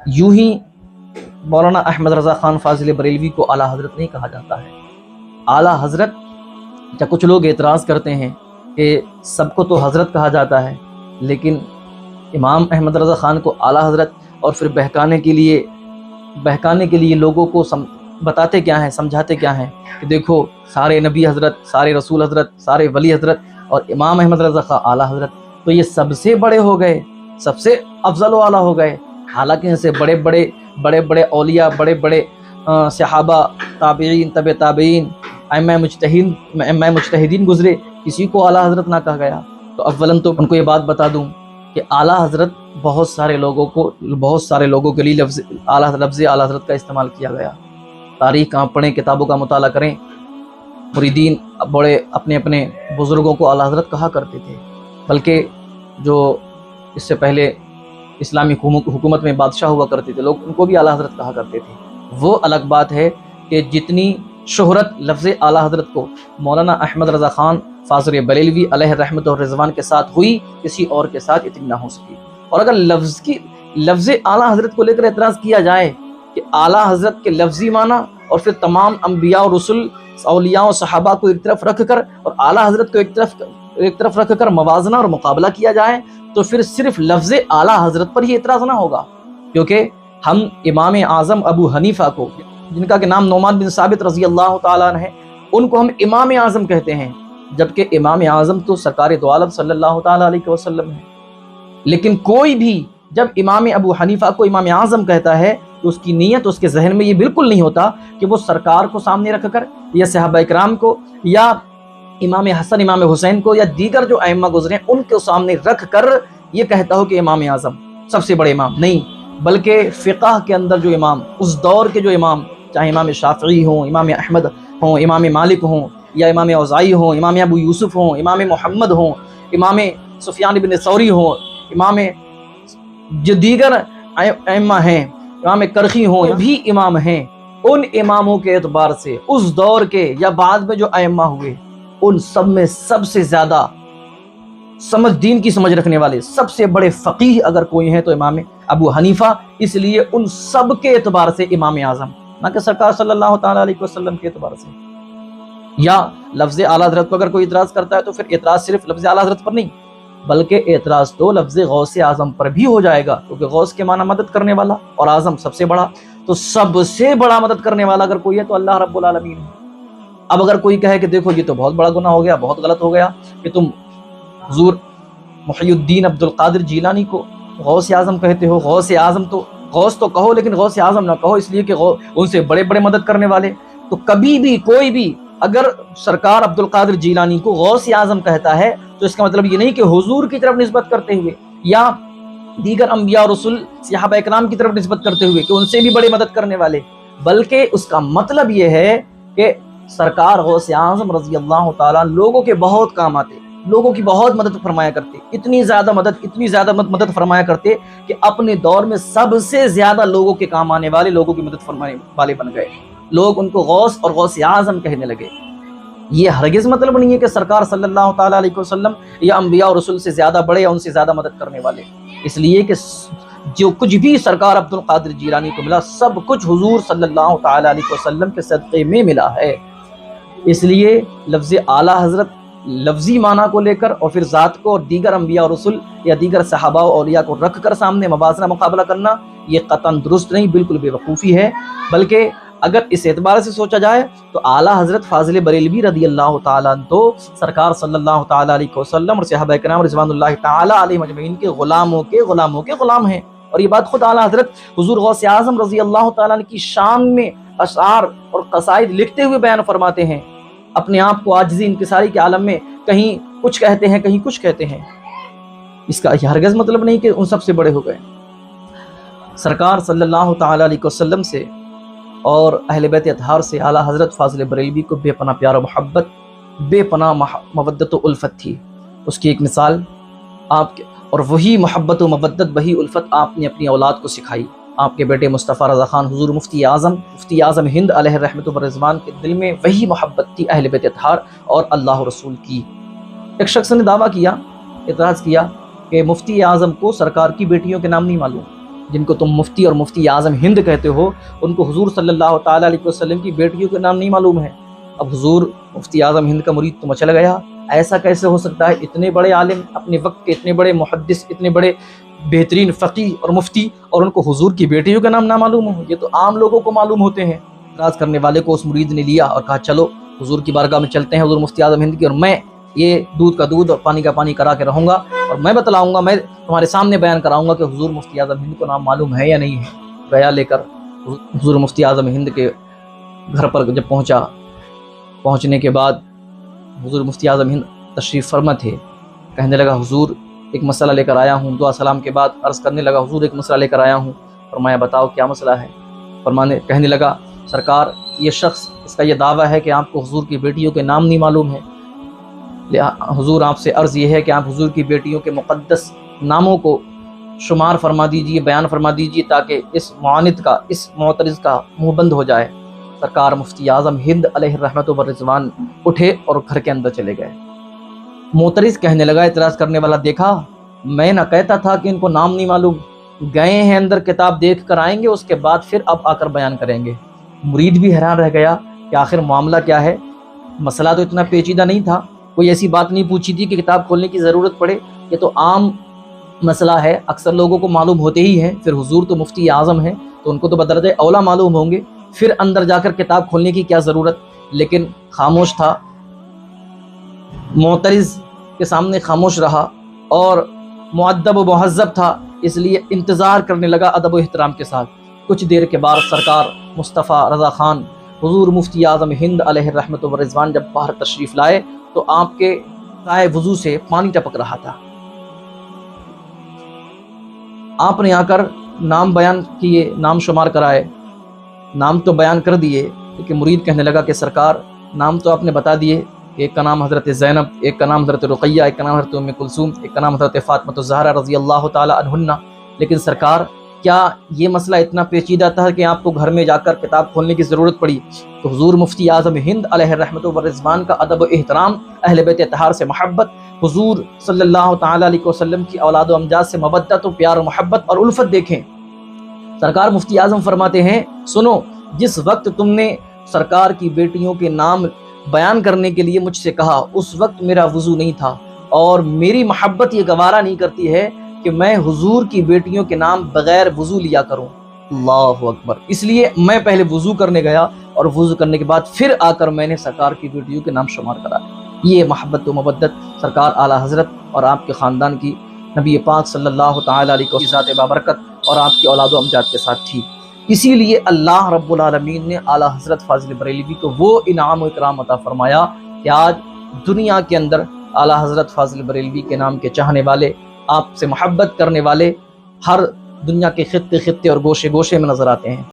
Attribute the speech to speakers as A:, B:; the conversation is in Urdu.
A: یوں ہی مولانا احمد رضا خان فاضل بریلوی کو اعلیٰ حضرت نہیں کہا جاتا ہے۔ اعلیٰ حضرت، یا کچھ لوگ اعتراض کرتے ہیں کہ سب کو تو حضرت کہا جاتا ہے، لیکن امام احمد رضا خان کو اعلیٰ حضرت، اور پھر بہکانے کے لیے لوگوں کو بتاتے کیا ہیں، سمجھاتے کیا ہیں کہ دیکھو سارے نبی حضرت، سارے رسول حضرت، سارے ولی حضرت، اور امام احمد رضا خان اعلیٰ حضرت، تو یہ سب سے بڑے ہو گئے، سب سے افضل و اعلیٰ ہو گئے۔ حالانکہ ان سے بڑے بڑے اولیاء، بڑے بڑے صحابہ، تابعین، طب تابعین، ائمہ مجتہدین گزرے، کسی کو اعلیٰ حضرت نہ کہا گیا۔ تو اولاً تو ان کو یہ بات بتا دوں کہ اعلیٰ حضرت بہت سارے لوگوں کے لیے لفظ اعلیٰ حضرت کا استعمال کیا گیا۔ تاریخ کا پڑھیں، کتابوں کا مطالعہ کریں، مریدین بڑے اپنے بزرگوں کو اعلیٰ حضرت کہا کرتے تھے، بلکہ جو اس سے پہلے اسلامی حکومت میں بادشاہ ہوا کرتے تھے لوگ، ان کو بھی اعلیٰ حضرت کہا کرتے تھے۔ وہ الگ بات ہے کہ جتنی شہرت لفظ اعلیٰ حضرت کو مولانا احمد رضا خان فاضل بریلوی علیہ رحمت اور رضوان کے ساتھ ہوئی، کسی اور کے ساتھ اتنی نہ ہو سکی۔ اور اگر لفظ اعلیٰ حضرت کو لے کر اعتراض کیا جائے کہ اعلیٰ حضرت کے لفظی معنی اور پھر تمام انبیاء اور رسل، اولیاء و صحابہ کو ایک طرف رکھ کر اور اعلیٰ حضرت کو ایک طرف رکھ کر موازنہ اور مقابلہ کیا جائے، تو پھر صرف لفظ اعلیٰ حضرت پر ہی اعتراض نہ ہوگا، کیونکہ ہم امام اعظم ابو حنیفہ کو، جن کا کہ نام نعمان بن ثابت رضی اللہ تعالیٰ عنہ ہے، ان کو ہم امام اعظم کہتے ہیں، جبکہ امام اعظم تو سرکار دو عالم صلی اللہ تعالیٰ علیہ وسلم ہے۔ لیکن کوئی بھی جب امام ابو حنیفہ کو امام اعظم کہتا ہے تو اس کی نیت، اس کے ذہن میں یہ بالکل نہیں ہوتا کہ وہ سرکار کو سامنے رکھ کر یا صحابہ کرام کو یا امام حسن، امام حسین کو یا دیگر جو ائمہ گزرے ان کو سامنے رکھ کر یہ کہتا ہو کہ امام اعظم سب سے بڑے امام، نہیں، بلکہ فقہ کے اندر جو امام، اس دور کے جو امام، چاہے امام شافعی ہوں، امام احمد ہوں، امام مالک ہوں، یا امام اوزاعی ہوں، امام ابو یوسف ہوں، امام محمد ہوں، امام سفیان بن ثوری ہوں، امام جو دیگر ائمہ ہیں، امام کرخی ہوں، بھی امام ہیں، ان اماموں کے اعتبار سے اس دور کے یا بعد میں جو ائمہ ہوئے، ان سب میں سب سے زیادہ دین کی سمجھ رکھنے والے، سب سے بڑے فقیہ اگر کوئی ہیں تو امام ابو حنیفہ، اس لیے ان سب کے اعتبار سے امام اعظم، نہ کہ سرکار صلی اللہ تعالیٰ علیہ وسلم کے اعتبار سے۔ یا لفظ اعلیٰ حضرت پر اگر کوئی اعتراض کرتا ہے تو پھر اعتراض صرف لفظ اعلیٰ حضرت پر نہیں، بلکہ اعتراض تو لفظ غوث اعظم پر بھی ہو جائے گا، کیونکہ غوث کے معنی مدد کرنے والا اور اعظم سب سے بڑا، تو سب سے بڑا مدد کرنے والا اگر کوئی ہے تو اللہ رب العالمین ہے۔ اب اگر کوئی کہے کہ دیکھو یہ تو بہت بڑا گناہ ہو گیا، بہت غلط ہو گیا کہ تم حضور محی الدین عبد القادر جیلانی کو غوث اعظم کہتے ہو، غوث اعظم تو غوث تو کہو لیکن غوث اعظم نہ کہو، اس لیے کہ ان سے بڑے بڑے مدد کرنے والے۔ تو کبھی بھی کوئی بھی اگر سرکار عبد القادر جیلانی کو غوث اعظم کہتا ہے تو اس کا مطلب یہ نہیں کہ حضور کی طرف نسبت کرتے ہوئے یا دیگر انبیاء اور رسول صحابہ اکرام کی طرف نسبت کرتے ہوئے کہ ان سے بھی بڑے مدد کرنے والے، بلکہ اس کا مطلب یہ ہے کہ سرکار غوث اعظم رضی اللہ تعالیٰ لوگوں کے بہت کام آتے، لوگوں کی بہت مدد فرمایا کرتے، اتنی زیادہ مدد فرمایا کرتے کہ اپنے دور میں سب سے زیادہ لوگوں کے کام آنے والے، لوگوں کی مدد فرمانے والے بن گئے، لوگ ان کو غوث اور غوث اعظم کہنے لگے۔ یہ ہرگز مطلب نہیں ہے کہ سرکار صلی اللہ تعالیٰ علیہ وسلم یا انبیاء اور رسول سے زیادہ بڑے یا ان سے زیادہ مدد کرنے والے، اس لیے کہ جو کچھ بھی سرکار عبد القادر جیلانی کو ملا سب کچھ حضور صلی اللہ تعالیٰ علیہ وسلم کے صدقے میں ملا ہے۔ اس لیے لفظ اعلیٰ حضرت لفظی معنی کو لے کر اور پھر ذات کو اور دیگر انبیاء اور رسل یا دیگر صحابہ و اولیاء کو رکھ کر سامنے موازنہ مقابلہ کرنا یہ قطعاً درست نہیں، بالکل بے وقوفی ہے۔ بلکہ اگر اس اعتبار سے سوچا جائے تو اعلیٰ حضرت فاضل بریلوی رضی اللہ تعالیٰ عنہ تو سرکار صلی اللہ تعالیٰ علیہ وسلم اور صحابہ کرام رضوان اللہ تعالیٰ علیہ مجمعین کے غلاموں کے غلام ہیں، اور یہ بات خود اعلیٰ حضرت حضور غوث اعظم رضی اللہ تعالیٰ عنہ کی شان میں اشعار اور قصائد لکھتے ہوئے بیان فرماتے ہیں، اپنے آپ کو عاجزی انکساری کے عالم میں کہیں کچھ کہتے ہیں کہیں کچھ کہتے ہیں۔ اس کا ہرگز مطلب نہیں کہ ان سب سے بڑے ہو گئے۔ سرکار صلی اللہ تعالیٰ علیہ وسلم سے اور اہل بیت اطہار سے اعلیٰ حضرت فاضل بریلوی کو بے پناہ پیار و محبت، بے پناہ مودت و الفت تھی۔ اس کی ایک مثال آپ کے، اور وہی محبت و مودت، وہی الفت آپ نے اپنی اولاد کو سکھائی۔ آپ کے بیٹے مصطفیٰ رضا خان حضور مفتی اعظم ہند علیہ رحمت و رضوان کے دل میں وہی محبت تھی اہل بیت اطہار اور اللہ رسول کی۔ ایک شخص نے دعویٰ کیا، اعتراض کیا کہ مفتی اعظم کو سرکار کی بیٹیوں کے نام نہیں معلوم، جن کو تم مفتی اور مفتی اعظم ہند کہتے ہو، ان کو حضور صلی اللہ تعالیٰ علیہ وسلم کی بیٹیوں کے نام نہیں معلوم ہے۔ اب حضور مفتی اعظم ہند کا مرید تو مچل گیا، ایسا کیسے ہو سکتا ہے؟ اتنے بڑے عالم اپنے وقت کے، اتنے بڑے محدث، اتنے بڑے بہترین فقیہ اور مفتی، اور ان کو حضور کی بیٹیوں کے نام نہ معلوم ہو؟ یہ تو عام لوگوں کو معلوم ہوتے ہیں۔ اعتراض کرنے والے کو اس مرید نے لیا اور کہا چلو حضور کی بارگاہ میں چلتے ہیں، حضور مفتی اعظم ہند کی، اور میں یہ دودھ کا دودھ اور پانی کا پانی کرا کے رہوں گا، اور میں بتلاؤں گا، میں تمہارے سامنے بیان کراؤں گا کہ حضور مفتی اعظم ہند کو نام معلوم ہے یا نہیں ہے۔ گیا لے کر حضور مفتی اعظم ہند کے گھر پر جب پہنچنے کے بعد حضور مفتی اعظم ہند تشریف فرما تھے۔ کہنے لگا حضور ایک مسئلہ لے کر آیا ہوں۔ دعا سلام کے بعد عرض کرنے لگا حضور ایک مسئلہ لے کر آیا ہوں۔ فرمایا بتاؤ کیا مسئلہ ہے؟ کہنے لگا سرکار یہ شخص، اس کا یہ دعویٰ ہے کہ آپ کو حضور کی بیٹیوں کے نام نہیں معلوم ہے، حضور آپ سے عرض یہ ہے کہ آپ حضور کی بیٹیوں کے مقدس ناموں کو شمار فرما دیجئے، بیان فرما دیجئے، تاکہ اس معاند کا، اس معترض کا منہ بند ہو جائے۔ سرکار مفتی اعظم ہند علیہ الرحمت والرضوان اٹھے اور گھر کے اندر چلے گئے۔ معترض کہنے لگا، اعتراض کرنے والا، دیکھا میں نہ کہتا تھا کہ ان کو نام نہیں معلوم، گئے ہیں اندر، کتاب دیکھ کر آئیں گے، اس کے بعد پھر اب آ کر بیان کریں گے۔ مرید بھی حیران رہ گیا کہ آخر معاملہ کیا ہے؟ مسئلہ تو اتنا پیچیدہ نہیں تھا، کوئی ایسی بات نہیں پوچھی تھی کہ کتاب کھولنے کی ضرورت پڑے، یہ تو عام مسئلہ ہے، اکثر لوگوں کو معلوم ہوتے ہی ہیں، پھر حضور تو مفتی اعظم ہیں تو ان کو تو بدرجہ اولا معلوم ہوں گے، پھر اندر جا کر کتاب کھولنے کی کیا ضرورت؟ لیکن خاموش تھا، معترض کے سامنے خاموش رہا اور مؤدب و مہذب تھا، اس لیے انتظار کرنے لگا ادب و احترام کے ساتھ۔ کچھ دیر کے بعد سرکار مصطفیٰ رضا خان حضور مفتی اعظم ہند علیہ الرحمت والرضوان جب باہر تشریف لائے تو آپ کے سائے وضو سے پانی ٹپک رہا تھا۔ آپ نے آ کر نام بیان کیے، نام شمار کرائے، نام تو بیان کر دیے، لیکن مرید کہنے لگا کہ سرکار نام تو آپ نے بتا دیے، ایک کا نام حضرت زینب، ایک کا نام حضرت رقیہ، ایک کا نام حضرت ام کلثوم، ایک کا نام حضرت فاطمہ الزہرا رضی اللہ تعالی عنہن، لیکن سرکار کیا یہ مسئلہ اتنا پیچیدہ تھا کہ آپ کو گھر میں جا کر کتاب کھولنے کی ضرورت پڑی؟ تو حضور مفتی اعظم ہند علیہ الرحمت والرضوان کا ادب و احترام، اہل بیت اطہار سے محبت، حضور صلی اللہ تعالی علیہ وسلم کی اولاد و امجاد سے مودت و پیار و محبت اور الفت دیکھیں۔ سرکار مفتی اعظم فرماتے ہیں سنو، جس وقت تم نے سرکار کی بیٹیوں کے نام بیان کرنے کے لیے مجھ سے کہا، اس وقت میرا وضو نہیں تھا، اور میری محبت یہ گوارا نہیں کرتی ہے کہ میں حضور کی بیٹیوں کے نام بغیر وضو لیا کروں۔ اللہ اکبر! اس لیے میں پہلے وضو کرنے گیا اور وضو کرنے کے بعد پھر آ کر میں نے سرکار کی بیٹیوں کے نام شمار کرا۔ یہ محبت و مودت سرکار اعلیٰ حضرت اور آپ کے خاندان کی نبی پاک صلی اللہ تعالی علیہ وسلم کی ذات بابرکت اور آپ کی اولاد و امجاد کے ساتھ تھی۔ اسی لیے اللہ رب العالمین نے اعلیٰ حضرت فاضل بریلوی کو وہ انعام و اکرام عطا فرمایا کہ آج دنیا کے اندر اعلیٰ حضرت فاضل بریلوی کے نام کے چاہنے والے، آپ سے محبت کرنے والے ہر دنیا کے خطے خطے اور گوشے گوشے میں نظر آتے ہیں۔